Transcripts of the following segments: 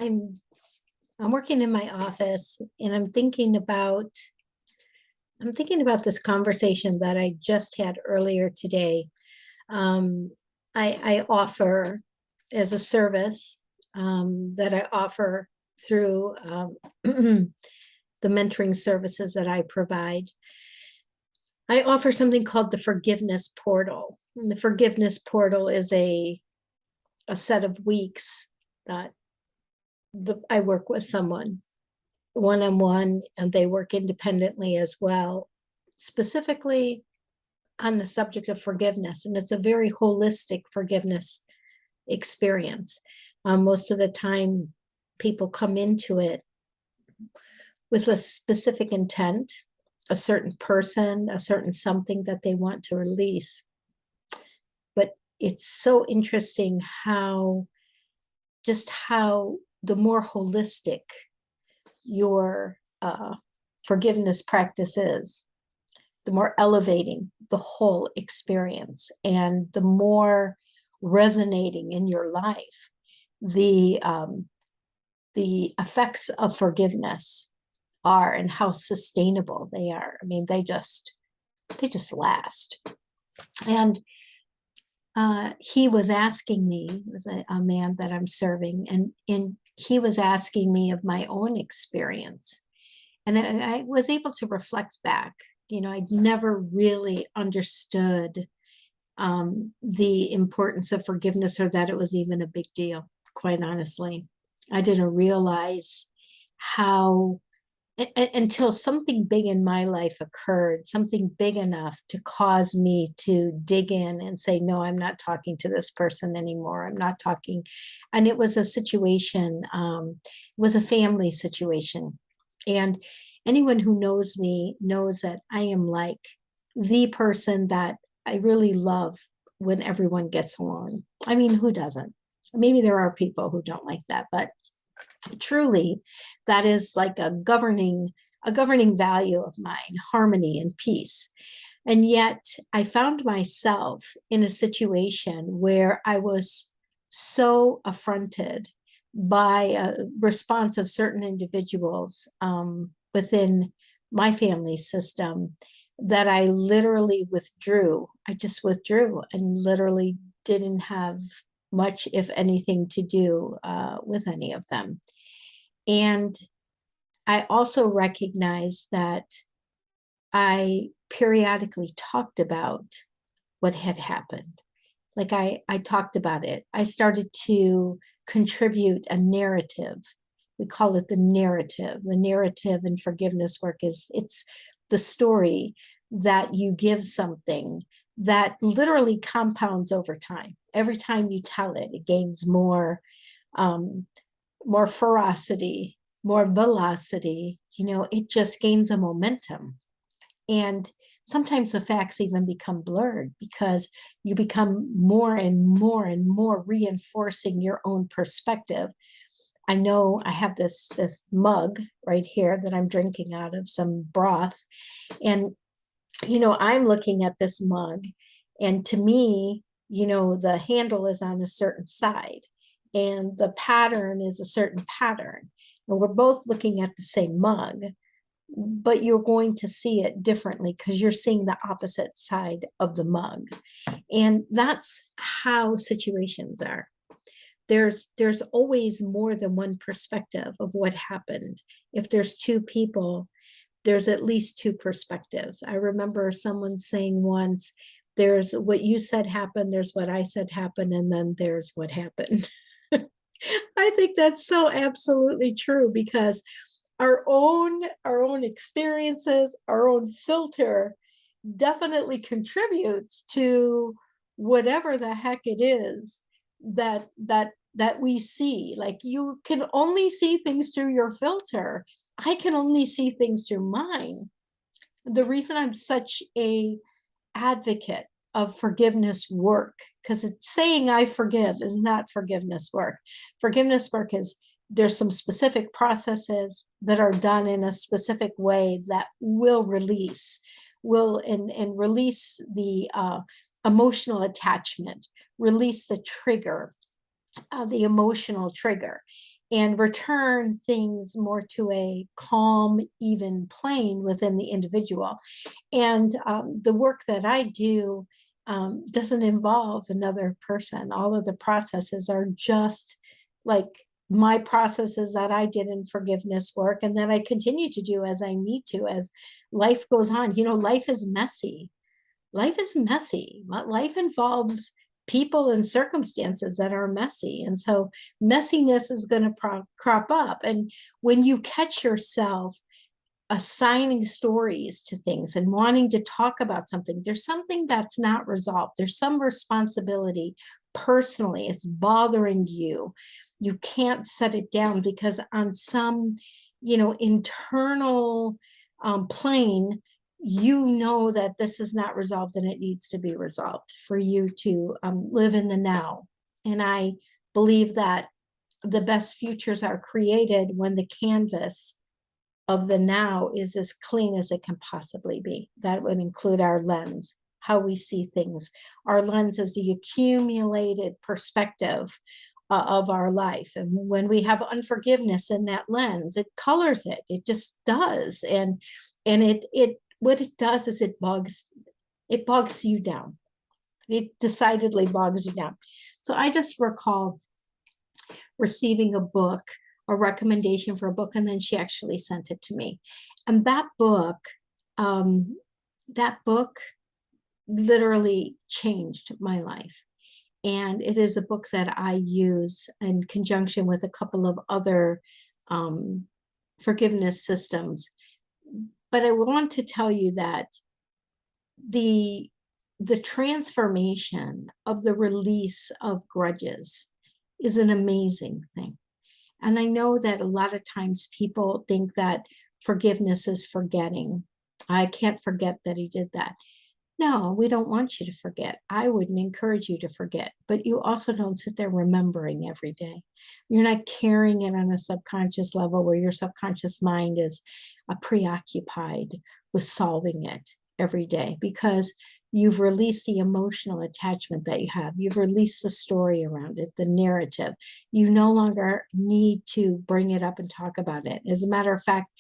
I'm I'm working in my office and I'm thinking about this conversation that I just had earlier today. Um, I offer as a service that I offer through the mentoring services that I provide. I offer something called the Forgiveness Portal. And the Forgiveness Portal is a set of weeks that I work with someone one-on-one, and they work independently as well, specifically on the subject of forgiveness. And it's a very holistic forgiveness experience. Most of the time, people come into it with a specific intent, a certain person, a certain something that they want to release. But it's so interesting how the more holistic your forgiveness practice is, the more elevating the whole experience and the more resonating in your life the effects of forgiveness are, and how sustainable they are. I mean, they just last. And he was asking me, it was a man that I'm serving, and he was asking me of my own experience. And I was able to reflect back. I'd never really understood the importance of forgiveness, or that it was even a big deal, quite honestly. I didn't realize how, until something big in my life occurred, something big enough to cause me to dig in and say, no, I'm not talking to this person anymore. I'm not talking. And it was a situation, it was a family situation. And anyone who knows me knows that I am like the person that I really love when everyone gets along. I mean, who doesn't? Maybe there are people who don't like that, but truly, that is like a governing value of mine: harmony and peace. And yet I found myself in a situation where I was so affronted by a response of certain individuals within my family system, that I literally withdrew. I just withdrew and literally didn't have much, if anything, to do with any of them. And I also recognized that I periodically talked about what had happened. Like I talked about it. I started to contribute a narrative. We call it the narrative. The narrative in forgiveness work it's the story that you give something that literally compounds over time. Every time you tell it, it gains more ferocity, more velocity. It just gains a momentum. And sometimes the facts even become blurred because you become more and more and more reinforcing your own perspective. I know I have this mug right here that I'm drinking out of, some broth. And, I'm looking at this mug, and to me, the handle is on a certain side and the pattern is a certain pattern. And we're both looking at the same mug, but you're going to see it differently because you're seeing the opposite side of the mug. And that's how situations are. There's always more than one perspective of what happened. If there's two people, there's at least two perspectives. I remember someone saying once, there's what you said happened, there's what I said happened, and then there's what happened. I think that's so absolutely true, because our own experiences, our own filter definitely contributes to whatever the heck it is that we see. Like, you can only see things through your filter. I can only see things through mine. The reason I'm such a advocate of forgiveness work, because it's saying I forgive is not forgiveness work. Forgiveness work is, there's some specific processes that are done in a specific way that will release the emotional attachment, release the trigger, the emotional trigger. and return things more to a calm, even plane within the individual. And the work that I do doesn't involve another person. All of the processes are just like my processes that I did in forgiveness work and that I continue to do as I need to, as life goes on. You know, life is messy. Life is messy. Life involves people and circumstances that are messy. And so messiness is going to crop up. And when you catch yourself assigning stories to things and wanting to talk about something, there's something that's not resolved. There's some responsibility personally. It's bothering you. You can't set it down because on some, internal plane, you know that this is not resolved and it needs to be resolved for you to live in the now. And I believe that the best futures are created when the canvas of the now is as clean as it can possibly be. That would include our lens, how we see things. Our lens is the accumulated perspective of our life. And when we have unforgiveness in that lens, it colors it. It just does. And it what it does is it bogs you down. It decidedly bogs you down. So I just recall receiving a recommendation for a book, and then she actually sent it to me. And that book literally changed my life. And it is a book that I use in conjunction with a couple of other forgiveness systems. But I want to tell you that the transformation of the release of grudges is an amazing thing. And I know that a lot of times people think that forgiveness is forgetting. I can't forget that he did that. No, we don't want you to forget. I wouldn't encourage you to forget, but you also don't sit there remembering every day. You're not carrying it on a subconscious level where your subconscious mind is preoccupied with solving it every day, because you've released the emotional attachment that you have. You've released the story around it, the narrative. You no longer need to bring it up and talk about it. As a matter of fact,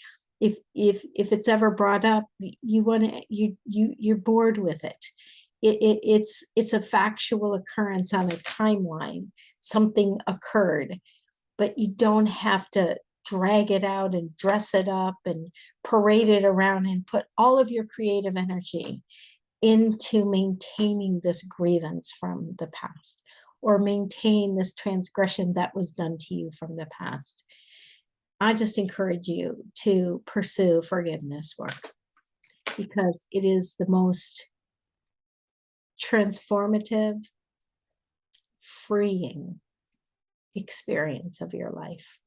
if it's ever brought up, you're bored with it. It's a factual occurrence on a timeline. Something occurred, but you don't have to drag it out and dress it up and parade it around and put all of your creative energy into maintaining this grievance from the past, or maintain this transgression that was done to you from the past. I just encourage you to pursue forgiveness work, because it is the most transformative, freeing experience of your life.